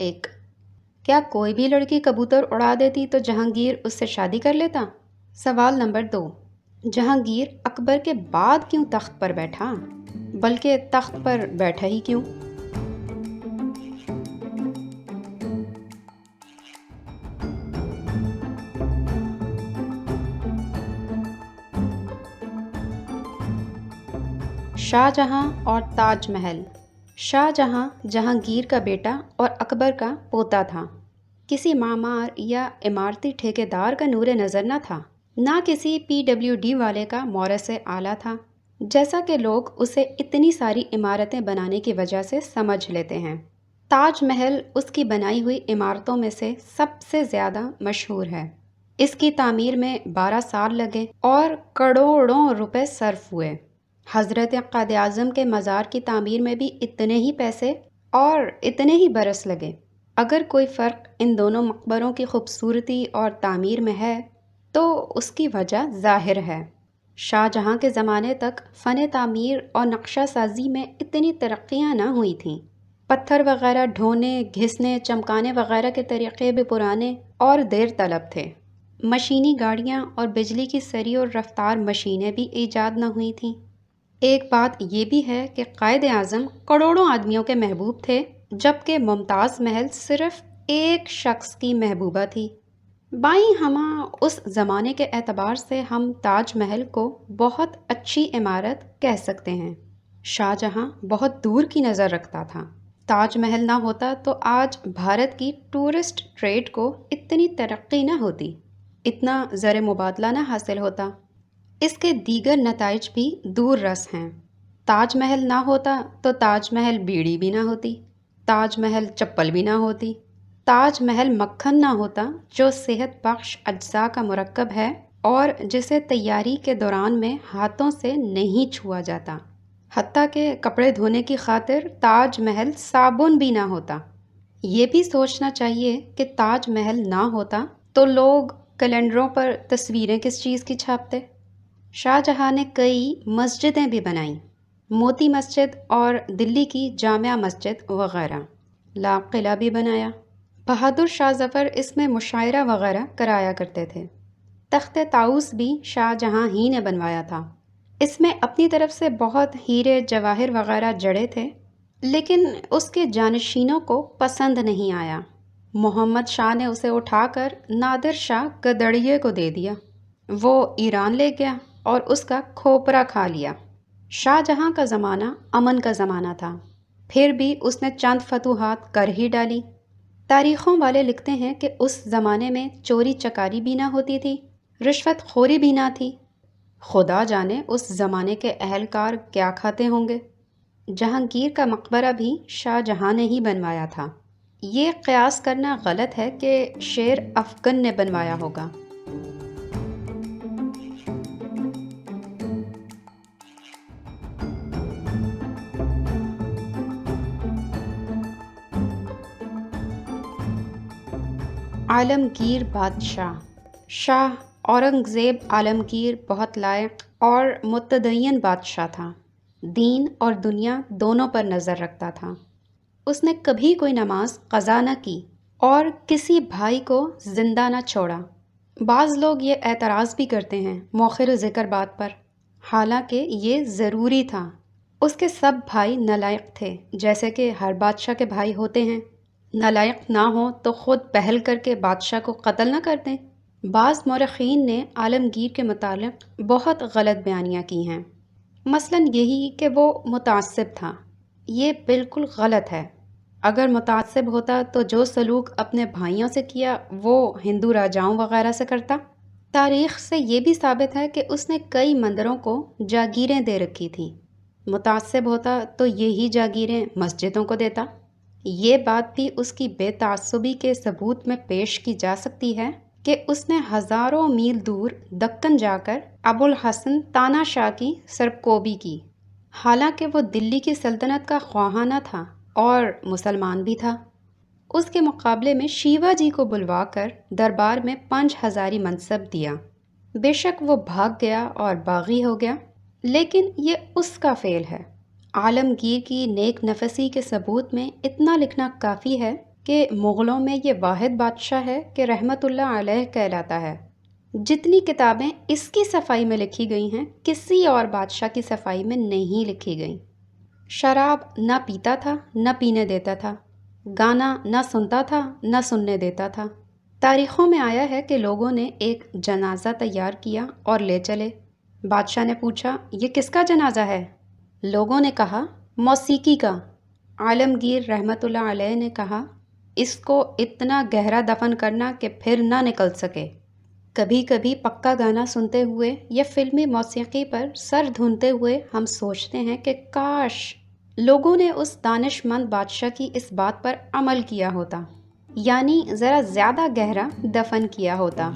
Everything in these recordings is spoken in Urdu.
1, کیا کوئی بھی لڑکی کبوتر اڑا دیتی تو جہانگیر اس سے شادی کر لیتا؟ سوال نمبر 2، جہانگیر اکبر کے بعد کیوں تخت پر بیٹھا، بلکہ تخت پر بیٹھا ہی کیوں؟ شاہ جہاں اور تاج محل۔ شاہ جہاں جہانگیر کا بیٹا اور اکبر کا پوتا تھا، کسی معمار یا عمارتی ٹھیکیدار کا نور نظر نہ تھا، نہ کسی PWD والے کا مورث اعلیٰ تھا، جیسا کہ لوگ اسے اتنی ساری عمارتیں بنانے کی وجہ سے سمجھ لیتے ہیں۔ تاج محل اس کی بنائی ہوئی عمارتوں میں سے سب سے زیادہ مشہور ہے۔ اس کی تعمیر میں 12 سال لگے اور کروڑوں روپے صرف ہوئے۔ حضرت قائد اعظم کے مزار کی تعمیر میں بھی اتنے ہی پیسے اور اتنے ہی برس لگے۔ اگر کوئی فرق ان دونوں مقبروں کی خوبصورتی اور تعمیر میں ہے تو اس کی وجہ ظاہر ہے۔ شاہ جہاں کے زمانے تک فن تعمیر اور نقشہ سازی میں اتنی ترقیاں نہ ہوئی تھیں۔ پتھر وغیرہ ڈھونے، گھسنے، چمکانے وغیرہ کے طریقے بھی پرانے اور دیر طلب تھے۔ مشینی گاڑیاں اور بجلی کی سری اور رفتار مشینیں بھی ایجاد نہ ہوئی تھیں۔ ایک بات یہ بھی ہے کہ قائد اعظم کروڑوں آدمیوں کے محبوب تھے، جبکہ ممتاز محل صرف ایک شخص کی محبوبہ تھی۔ بائیں ہمہ اس زمانے کے اعتبار سے ہم تاج محل کو بہت اچھی عمارت کہہ سکتے ہیں۔ شاہ جہاں بہت دور کی نظر رکھتا تھا۔ تاج محل نہ ہوتا تو آج بھارت کی ٹورسٹ ٹریڈ کو اتنی ترقی نہ ہوتی، اتنا زر مبادلہ نہ حاصل ہوتا۔ اس کے دیگر نتائج بھی دور رس ہیں۔ تاج محل نہ ہوتا تو تاج محل بیڑی بھی نہ ہوتی، تاج محل چپل بھی نہ ہوتی، تاج محل مکھن نہ ہوتا جو صحت بخش اجزاء کا مرکب ہے اور جسے تیاری کے دوران میں ہاتھوں سے نہیں چھوا جاتا۔ حتیٰ کہ کپڑے دھونے کی خاطر تاج محل صابن بھی نہ ہوتا۔ یہ بھی سوچنا چاہیے کہ تاج محل نہ ہوتا تو لوگ کیلنڈروں پر تصویریں کس چیز کی چھاپتے۔ شاہ جہاں نے کئی مسجدیں بھی بنائیں، موتی مسجد اور دلی کی جامع مسجد وغیرہ۔ لال قلعہ بھی بنایا۔ بہادر شاہ ظفر اس میں مشاعرہ وغیرہ کرایا کرتے تھے۔ تخت طاؤس بھی شاہ جہاں ہی نے بنوایا تھا۔ اس میں اپنی طرف سے بہت ہیرے جواہر وغیرہ جڑے تھے، لیکن اس کے جانشینوں کو پسند نہیں آیا۔ محمد شاہ نے اسے اٹھا کر نادر شاہ گدڑیے کو دے دیا۔ وہ ایران لے گیا اور اس کا کھوپرا کھا لیا۔ شاہ جہاں کا زمانہ امن کا زمانہ تھا، پھر بھی اس نے چند فتوحات کر ہی ڈالی۔ تاریخوں والے لکھتے ہیں کہ اس زمانے میں چوری چکاری بھی نہ ہوتی تھی، رشوت خوری بھی نہ تھی۔ خدا جانے اس زمانے کے اہلکار کیا کھاتے ہوں گے۔ جہانگیر کا مقبرہ بھی شاہ جہاں نے ہی بنوایا تھا۔ یہ قیاس کرنا غلط ہے کہ شیر افغن نے بنوایا ہوگا۔ عالمگیر بادشاہ۔ شاہ اورنگزیب عالمگیر بہت لائق اور متدین بادشاہ تھا۔ دین اور دنیا دونوں پر نظر رکھتا تھا۔ اس نے کبھی کوئی نماز قضا نہ کی اور کسی بھائی کو زندہ نہ چھوڑا۔ بعض لوگ یہ اعتراض بھی کرتے ہیں مؤخر ذکر بات پر، حالانکہ یہ ضروری تھا۔ اس کے سب بھائی نالائق تھے، جیسے کہ ہر بادشاہ کے بھائی ہوتے ہیں۔ نالائق نہ ہوں تو خود پہل کر کے بادشاہ کو قتل نہ کر دیں۔ بعض مورخین نے عالمگیر کے متعلق بہت غلط بیانیاں کی ہیں، مثلاً یہی کہ وہ متعصب تھا۔ یہ بالکل غلط ہے۔ اگر متعصب ہوتا تو جو سلوک اپنے بھائیوں سے کیا وہ ہندو راجاؤں وغیرہ سے کرتا۔ تاریخ سے یہ بھی ثابت ہے کہ اس نے کئی مندروں کو جاگیریں دے رکھی تھیں۔ متعصب ہوتا تو یہی جاگیریں مسجدوں کو دیتا۔ یہ بات بھی اس کی بے تعصبی کے ثبوت میں پیش کی جا سکتی ہے کہ اس نے ہزاروں میل دور دکن جا کر ابوالحسن تانا شاہ کی سرکوبی کی، حالانکہ وہ دلی کی سلطنت کا خواہاں نہ تھا اور مسلمان بھی تھا۔ اس کے مقابلے میں شیوا جی کو بلوا کر دربار میں 5000 منصب دیا۔ بے شک وہ بھاگ گیا اور باغی ہو گیا، لیکن یہ اس کا فعل ہے۔ عالمگیر کی نیک نفسی کے ثبوت میں اتنا لکھنا کافی ہے کہ مغلوں میں یہ واحد بادشاہ ہے کہ رحمت اللہ علیہ کہلاتا ہے۔ جتنی کتابیں اس کی صفائی میں لکھی گئی ہیں کسی اور بادشاہ کی صفائی میں نہیں لکھی گئیں۔ شراب نہ پیتا تھا نہ پینے دیتا تھا، گانا نہ سنتا تھا نہ سننے دیتا تھا۔ تاریخوں میں آیا ہے کہ لوگوں نے ایک جنازہ تیار کیا اور لے چلے۔ بادشاہ نے پوچھا یہ کس کا جنازہ ہے؟ لوگوں نے کہا موسیقی کا۔ عالمگیر رحمت اللہ علیہ نے کہا اس کو اتنا گہرا دفن کرنا کہ پھر نہ نکل سکے۔ کبھی کبھی پکا گانا سنتے ہوئے یا فلمی موسیقی پر سر دھنتے ہوئے ہم سوچتے ہیں کہ کاش لوگوں نے اس دانش مند بادشاہ کی اس بات پر عمل کیا ہوتا، یعنی ذرا زیادہ گہرا دفن کیا ہوتا۔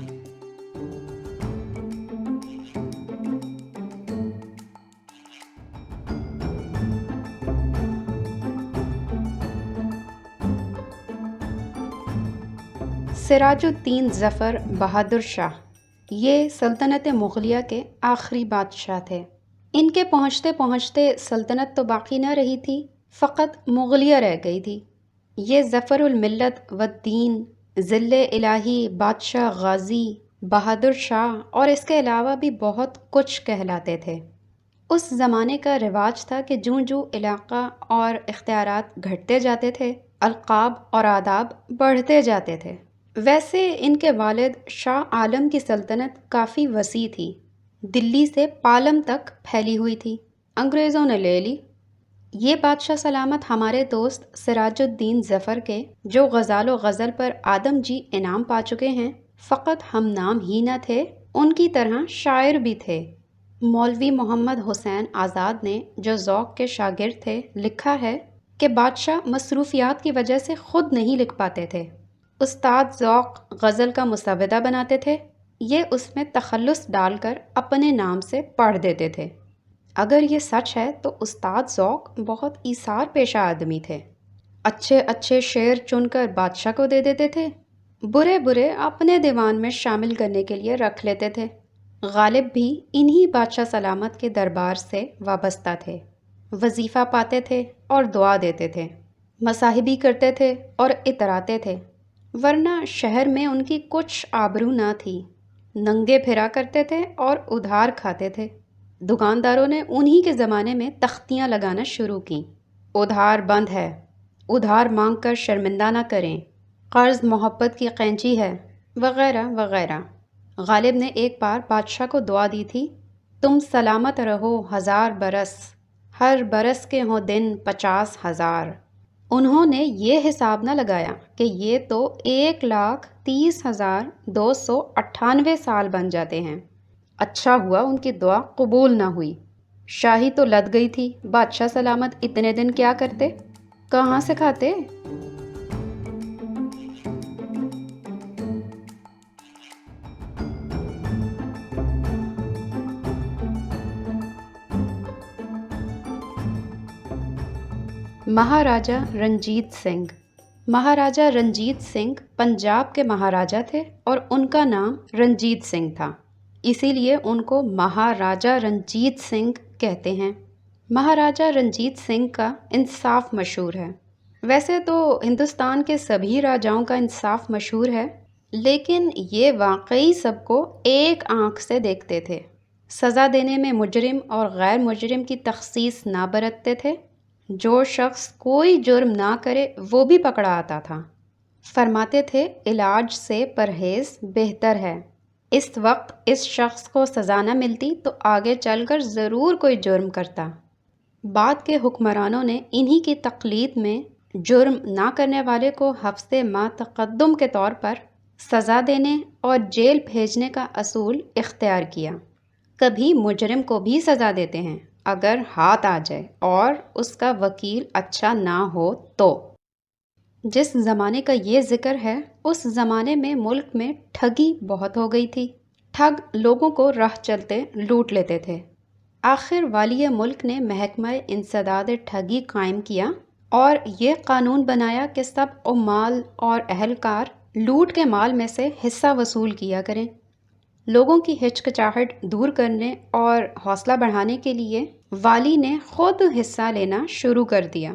سراج الدین ظفر بہادر شاہ یہ سلطنت مغلیہ کے آخری بادشاہ تھے۔ ان کے پہنچتے پہنچتے سلطنت تو باقی نہ رہی تھی، فقط مغلیہ رہ گئی تھی۔ یہ ظفر الملت والدین، ذل الہی، بادشاہ غازی، بہادر شاہ اور اس کے علاوہ بھی بہت کچھ کہلاتے تھے۔ اس زمانے کا رواج تھا کہ جوں جوں علاقہ اور اختیارات گھٹتے جاتے تھے، القاب اور آداب بڑھتے جاتے تھے۔ ویسے ان کے والد شاہ عالم کی سلطنت کافی وسیع تھی، دلی سے پالم تک پھیلی ہوئی تھی، انگریزوں نے لے لی۔ یہ بادشاہ سلامت ہمارے دوست سراج الدین ظفر کے جو غزال و غزل پر آدم جی انعام پا چکے ہیں، فقط ہم نام ہی نہ تھے، ان کی طرح شاعر بھی تھے۔ مولوی محمد حسین آزاد نے جو ذوق کے شاگرد تھے لکھا ہے کہ بادشاہ مصروفیات کی وجہ سے خود نہیں لکھ پاتے تھے، استاد ذوق غزل کا مسودہ بناتے تھے، یہ اس میں تخلص ڈال کر اپنے نام سے پڑھ دیتے تھے۔ اگر یہ سچ ہے تو استاد ذوق بہت ایثار پیشہ آدمی تھے، اچھے اچھے شعر چن کر بادشاہ کو دے دیتے تھے، برے برے اپنے دیوان میں شامل کرنے کے لیے رکھ لیتے تھے۔ غالب بھی انہی بادشاہ سلامت کے دربار سے وابستہ تھے، وظیفہ پاتے تھے اور دعا دیتے تھے، مصاحبی کرتے تھے اور اتراتے تھے، ورنہ شہر میں ان کی کچھ آبرو نہ تھی، ننگے پھرا کرتے تھے اور ادھار کھاتے تھے۔ دکانداروں نے انہی کے زمانے میں تختیاں لگانا شروع کیں، ادھار بند ہے، ادھار مانگ کر شرمندہ نہ کریں، قرض محبت کی قینچی ہے، وغیرہ وغیرہ۔ غالب نے ایک بار بادشاہ کو دعا دی تھی، تم سلامت رہو 1000 برس، ہر برس کے ہوں دن 50,000۔ انہوں نے یہ حساب نہ لگایا کہ یہ تو 1,30,298 سال بن جاتے ہیں۔ اچھا ہوا ان کی دعا قبول نہ ہوئی، شاہی تو لد گئی تھی، بادشاہ سلامت اتنے دن کیا کرتے، کہاں سے کھاتے؟ مہاراجہ رنجیت سنگھ۔ مہاراجہ رنجیت سنگھ پنجاب کے مہاراجہ تھے اور ان کا نام رنجیت سنگھ تھا، اسی لیے ان کو مہاراجہ رنجیت سنگھ کہتے ہیں۔ مہاراجہ رنجیت سنگھ کا انصاف مشہور ہے۔ ویسے تو ہندوستان کے سبھی راجاؤں کا انصاف مشہور ہے، لیکن یہ واقعی سب کو ایک آنکھ سے دیکھتے تھے، سزا دینے میں مجرم اور غیر مجرم کی تخصیص نہ برتتے تھے، جو شخص کوئی جرم نہ کرے وہ بھی پکڑا آتا تھا۔ فرماتے تھے علاج سے پرہیز بہتر ہے، اس وقت اس شخص کو سزا نہ ملتی تو آگے چل کر ضرور کوئی جرم کرتا۔ بعد کے حکمرانوں نے انہی کی تقلید میں جرم نہ کرنے والے کو حبس ما تقدم کے طور پر سزا دینے اور جیل بھیجنے کا اصول اختیار کیا۔ کبھی مجرم کو بھی سزا دیتے ہیں اگر ہاتھ آ جائے اور اس کا وکیل اچھا نہ ہو تو۔ جس زمانے کا یہ ذکر ہے اس زمانے میں ملک میں ٹھگی بہت ہو گئی تھی، ٹھگ لوگوں کو راہ چلتے لوٹ لیتے تھے۔ آخر والی ملک نے محکمہ انسداد ٹھگی قائم کیا اور یہ قانون بنایا کہ سب عمال اور اہلکار لوٹ کے مال میں سے حصہ وصول کیا کریں۔ لوگوں کی ہچکچاہٹ دور کرنے اور حوصلہ بڑھانے کے لیے والی نے خود حصہ لینا شروع کر دیا۔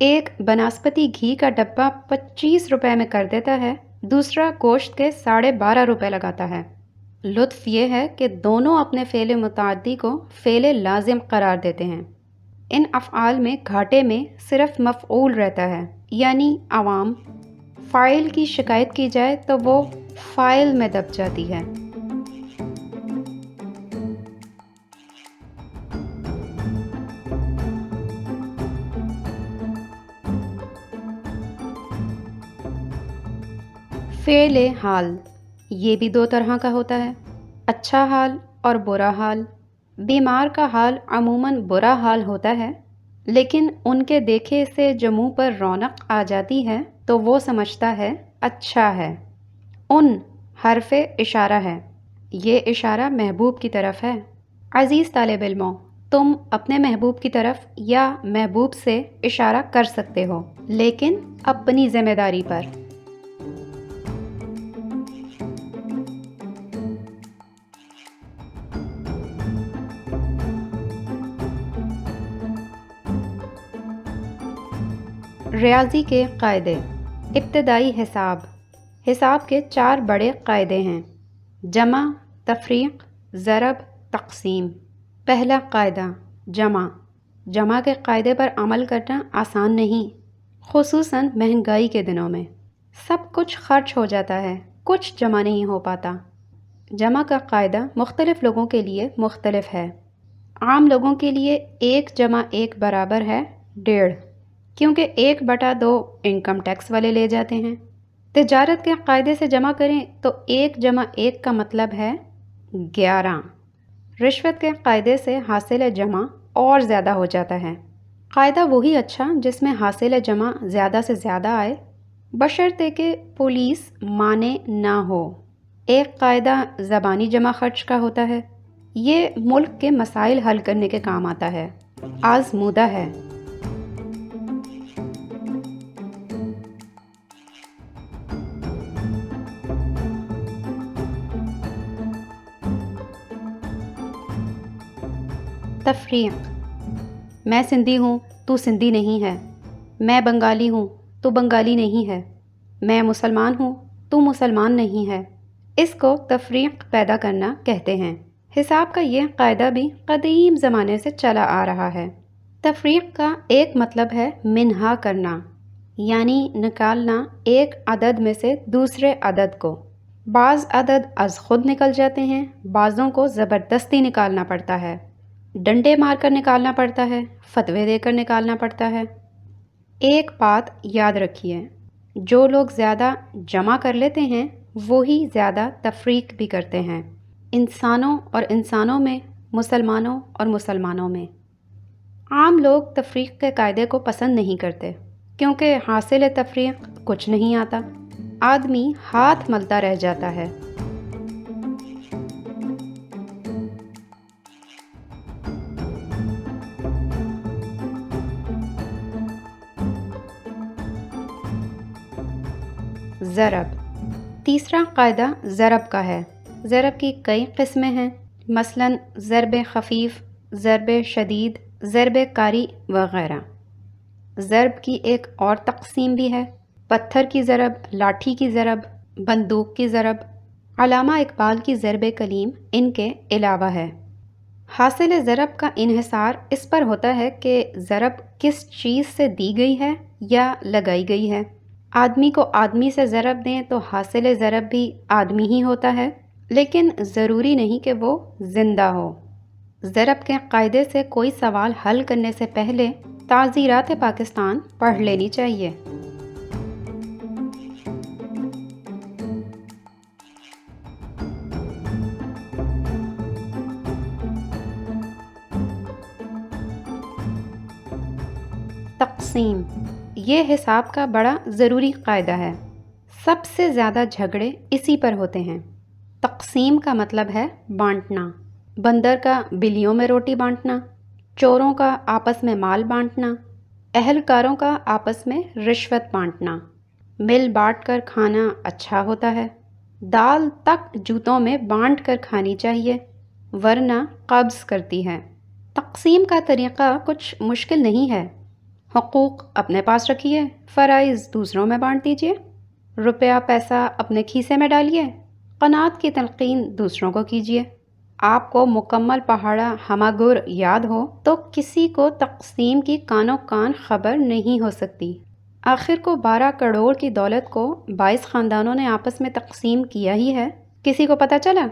ایک بناسپتی گھی کا ڈبہ 25 روپے میں کر دیتا ہے، دوسرا گوشت کے 12.5 روپے لگاتا ہے۔ لطف یہ ہے کہ دونوں اپنے فعل متعدی کو فعل لازم قرار دیتے ہیں۔ ان افعال میں گھاٹے میں صرف مفعول رہتا ہے، یعنی عوام۔ فاعل کی شکایت کی جائے تو وہ فاعل میں دب جاتی ہے۔ فعل حال یہ بھی دو طرح کا ہوتا ہے، اچھا حال اور برا حال۔ بیمار کا حال عموماً برا حال ہوتا ہے، لیکن ان کے دیکھے سے جو منہ پر رونق آ جاتی ہے تو وہ سمجھتا ہے اچھا ہے۔ ان حرف اشارہ ہے، یہ اشارہ محبوب کی طرف ہے۔ عزیز طالب علموں، تم اپنے محبوب کی طرف یا محبوب سے اشارہ کر سکتے ہو، لیکن اپنی ذمہ داری پر۔ ریاضی کے قاعدے۔ ابتدائی حساب۔ حساب کے 4 بڑے قاعدے ہیں: جمع، تفریق، ضرب، تقسیم۔ پہلا قاعدہ جمع۔ جمع کے قاعدے پر عمل کرنا آسان نہیں، خصوصاً مہنگائی کے دنوں میں۔ سب کچھ خرچ ہو جاتا ہے، کچھ جمع نہیں ہو پاتا۔ جمع کا قاعدہ مختلف لوگوں کے لیے مختلف ہے۔ عام لوگوں کے لیے 1 جمع 1 برابر ہے 1.5، کیونکہ 1/2 انکم ٹیکس والے لے جاتے ہیں۔ تجارت کے قاعدے سے جمع کریں تو 1 جمع 1 کا مطلب ہے 11۔ رشوت کے قاعدے سے حاصل جمع اور زیادہ ہو جاتا ہے۔ قاعدہ وہی اچھا جس میں حاصل جمع زیادہ سے زیادہ آئے، بشرطے کہ پولیس مانے نہ ہو۔ ایک قاعدہ زبانی جمع خرچ کا ہوتا ہے، یہ ملک کے مسائل حل کرنے کے کام آتا ہے، آزمودہ ہے۔ تفریق۔ میں سندھی ہوں، تو سندھی نہیں ہے۔ میں بنگالی ہوں، تو بنگالی نہیں ہے۔ میں مسلمان ہوں، تو مسلمان نہیں ہے۔ اس کو تفریق پیدا کرنا کہتے ہیں۔ حساب کا یہ قاعدہ بھی قدیم زمانے سے چلا آ رہا ہے۔ تفریق کا ایک مطلب ہے منہا کرنا، یعنی نکالنا ایک عدد میں سے دوسرے عدد کو۔ بعض عدد از خود نکل جاتے ہیں، بعضوں کو زبردستی نکالنا پڑتا ہے، ڈنڈے مار کر نکالنا پڑتا ہے، فتوے دے کر نکالنا پڑتا ہے۔ ایک بات یاد رکھیے، جو لوگ زیادہ جمع کر لیتے ہیں وہی زیادہ تفریق بھی کرتے ہیں، انسانوں اور انسانوں میں، مسلمانوں اور مسلمانوں میں۔ عام لوگ تفریق کے قاعدے کو پسند نہیں کرتے، کیونکہ حاصل تفریق کچھ نہیں آتا، آدمی ہاتھ ملتا رہ جاتا ہے۔ ضرب۔ تیسرا قاعدہ ضرب کا ہے۔ ضرب کی کئی قسمیں ہیں، مثلاً ضرب خفیف، ضرب شدید، ضرب کاری وغیرہ۔ ضرب کی ایک اور تقسیم بھی ہے، پتھر کی ضرب، لاٹھی کی ضرب، بندوق کی ضرب۔ علامہ اقبال کی ضرب کلیم ان کے علاوہ ہے۔ حاصل ضرب کا انحصار اس پر ہوتا ہے کہ ضرب کس چیز سے دی گئی ہے یا لگائی گئی ہے۔ آدمی کو آدمی سے ضرب دیں تو حاصل ضرب بھی آدمی ہی ہوتا ہے، لیکن ضروری نہیں کہ وہ زندہ ہو۔ ضرب کے قاعدے سے کوئی سوال حل کرنے سے پہلے تعزیرات پاکستان پڑھ لینی چاہیے۔ تقسیم۔ یہ حساب کا بڑا ضروری قاعدہ ہے، سب سے زیادہ جھگڑے اسی پر ہوتے ہیں۔ تقسیم کا مطلب ہے بانٹنا، بندر کا بلیوں میں روٹی بانٹنا، چوروں کا آپس میں مال بانٹنا، اہلکاروں کا آپس میں رشوت بانٹنا۔ مل بانٹ کر کھانا اچھا ہوتا ہے، دال تک جوتوں میں بانٹ کر کھانی چاہیے، ورنہ قبض کرتی ہے۔ تقسیم کا طریقہ کچھ مشکل نہیں ہے، حقوق اپنے پاس رکھیے، فرائض دوسروں میں بانٹ دیجیے، روپیہ پیسہ اپنے کھیسے میں ڈالیے، قناعت کی تلقین دوسروں کو کیجیے۔ آپ کو مکمل پہاڑا ہماگور یاد ہو تو کسی کو تقسیم کی کانوں کان خبر نہیں ہو سکتی۔ آخر کو 12 کروڑ کی دولت کو 22 خاندانوں نے آپس میں تقسیم کیا ہی ہے، کسی کو پتہ چلا؟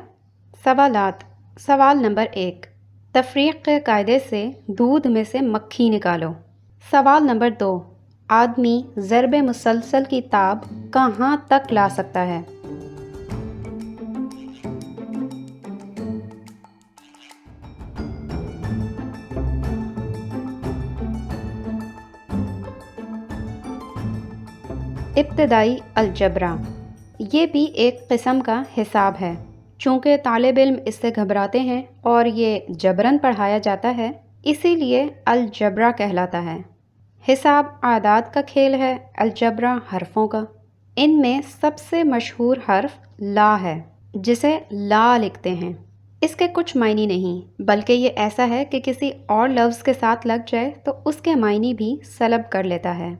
سوالات۔ سوال نمبر 1، تفریق کے قاعدے سے دودھ میں سے مکھی نکالو۔ سوال نمبر 2، آدمی ضرب مسلسل کی تاب کہاں تک لا سکتا ہے؟ ابتدائی الجبرا، یہ بھی ایک قسم کا حساب ہے۔ چونکہ طالب علم اس سے گھبراتے ہیں اور یہ جبراً پڑھایا جاتا ہے، اسی لیے الجبرا کہلاتا ہے۔ حساب اعداد کا کھیل ہے، الجبرا حرفوں کا۔ ان میں سب سے مشہور حرف لا ہے، جسے لا لکھتے ہیں۔ اس کے کچھ معنی نہیں، بلکہ یہ ایسا ہے کہ کسی اور لفظ کے ساتھ لگ جائے تو اس کے معنی بھی سلب کر لیتا ہے،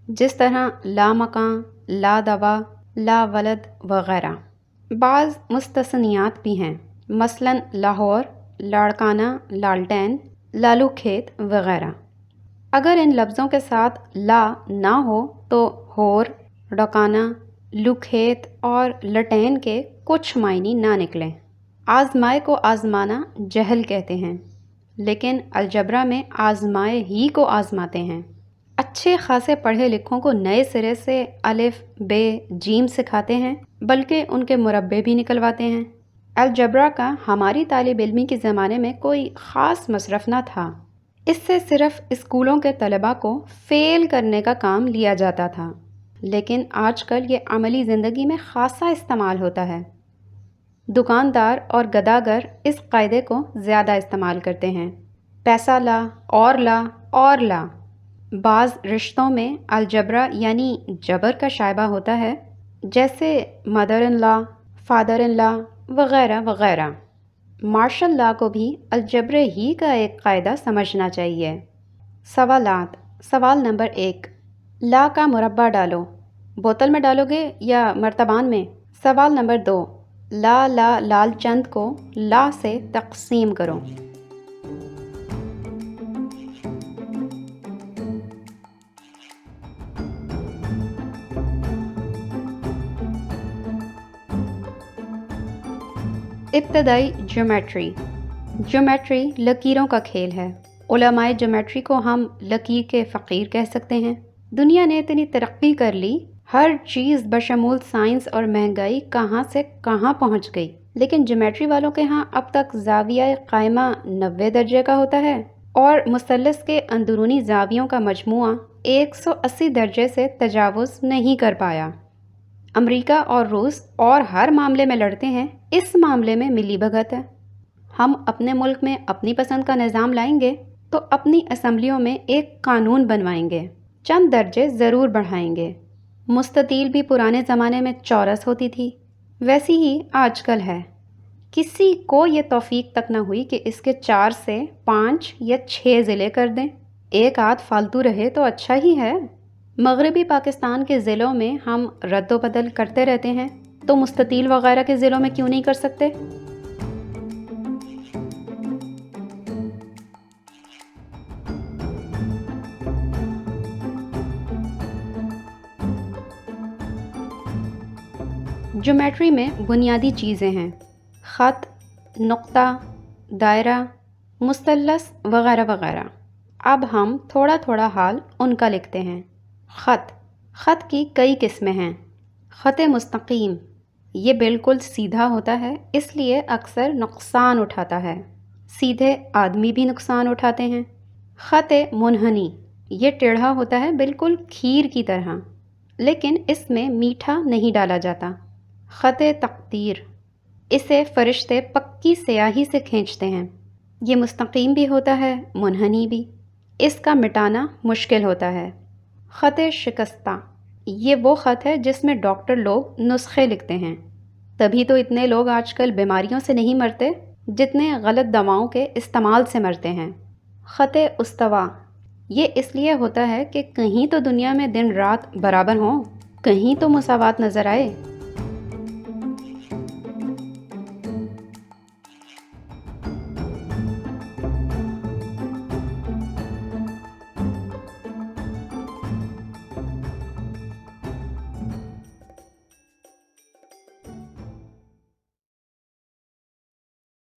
جس طرح لا مکان، لا دوا، لا ولد وغیرہ۔ بعض مستثنیات بھی ہیں، مثلا لاہور، لاڑکانہ، لالٹین، لالو کھیت وغیرہ۔ اگر ان لفظوں کے ساتھ لا نہ ہو تو ہور، ڈکانہ، لوکھیت اور لٹین کے کچھ معنی نہ نکلیں۔ آزمائے کو آزمانا جہل کہتے ہیں، لیکن الجبرا میں آزمائے ہی کو آزماتے ہیں۔ اچھے خاصے پڑھے لکھوں کو نئے سرے سے الف، بے، جیم سکھاتے ہیں، بلکہ ان کے مربع بھی نکلواتے ہیں۔ الجبرا کا ہماری طالب علمی کے زمانے میں کوئی خاص مصرف نہ تھا، اس سے صرف اسکولوں کے طلباء کو فیل کرنے کا کام لیا جاتا تھا، لیکن آج کل یہ عملی زندگی میں خاصا استعمال ہوتا ہے۔ دکاندار اور گداگر اس قاعدے کو زیادہ استعمال کرتے ہیں، پیسہ لا اور لا اور لا۔ بعض رشتوں میں الجبرا یعنی جبر کا شائبہ ہوتا ہے، جیسے mother in law, father in لا وغیرہ وغیرہ۔ مارشل لا کو بھی الجبر ہی کا ایک قاعدہ سمجھنا چاہیے۔ سوالات۔ سوال نمبر 1، لا کا مربع ڈالو، بوتل میں ڈالو گے یا مرتبان میں؟ سوال نمبر 2، لا لا لال چند کو لا سے تقسیم کرو۔ ابتدائی جیومیٹری۔ جیومیٹری لکیروں کا کھیل ہے۔ علماء جیومیٹری کو ہم لکیر کے فقیر کہہ سکتے ہیں۔ دنیا نے اتنی ترقی کر لی، ہر چیز بشمول سائنس اور مہنگائی کہاں سے کہاں پہنچ گئی، لیکن جیومیٹری والوں کے ہاں اب تک زاویہ قائمہ 90 درجے کا ہوتا ہے اور مثلث کے اندرونی زاویوں کا مجموعہ 180 درجے سے تجاوز نہیں کر پایا۔ امریکہ اور روس اور ہر معاملے میں لڑتے ہیں، اس معاملے میں ملی بھگت ہے۔ ہم اپنے ملک میں اپنی پسند کا نظام لائیں گے تو اپنی اسمبلیوں میں ایک قانون بنوائیں گے، چند درجے ضرور بڑھائیں گے۔ مستطیل بھی پرانے زمانے میں چورس ہوتی تھی، ویسی ہی آج کل ہے۔ کسی کو یہ توفیق تک نہ ہوئی کہ اس کے 4 سے 5 یا 6 ضلع کر دیں، ایک آدھ فالتو رہے تو اچھا ہی ہے۔ مغربی پاکستان کے ضلعوں میں ہم رد و بدل کرتے رہتے ہیں، تو مستطیل وغیرہ کے ضلعوں میں کیوں نہیں کر سکتے؟ جیومیٹری میں بنیادی چیزیں ہیں، خط، نقطہ، دائرہ، مثلث وغیرہ وغیرہ۔ اب ہم تھوڑا تھوڑا حال ان کا لکھتے ہیں۔ خط۔ خط کی کئی قسمیں ہیں۔ خط مستقیم، یہ بالکل سیدھا ہوتا ہے، اس لیے اکثر نقصان اٹھاتا ہے۔ سیدھے آدمی بھی نقصان اٹھاتے ہیں۔ خط منحنی، یہ ٹیڑھا ہوتا ہے بالکل کھیر کی طرح، لیکن اس میں میٹھا نہیں ڈالا جاتا۔ خط تقدیر، اسے فرشتے پکی سیاہی سے کھینچتے ہیں۔ یہ مستقیم بھی ہوتا ہے، منحنی بھی، اس کا مٹانا مشکل ہوتا ہے۔ خط شکستہ، یہ وہ خط ہے جس میں ڈاکٹر لوگ نسخے لکھتے ہیں، تبھی تو اتنے لوگ آج کل بیماریوں سے نہیں مرتے جتنے غلط دواؤں کے استعمال سے مرتے ہیں۔ خط استوا، یہ اس لیے ہوتا ہے کہ کہیں تو دنیا میں دن رات برابر ہوں، کہیں تو مساوات نظر آئے۔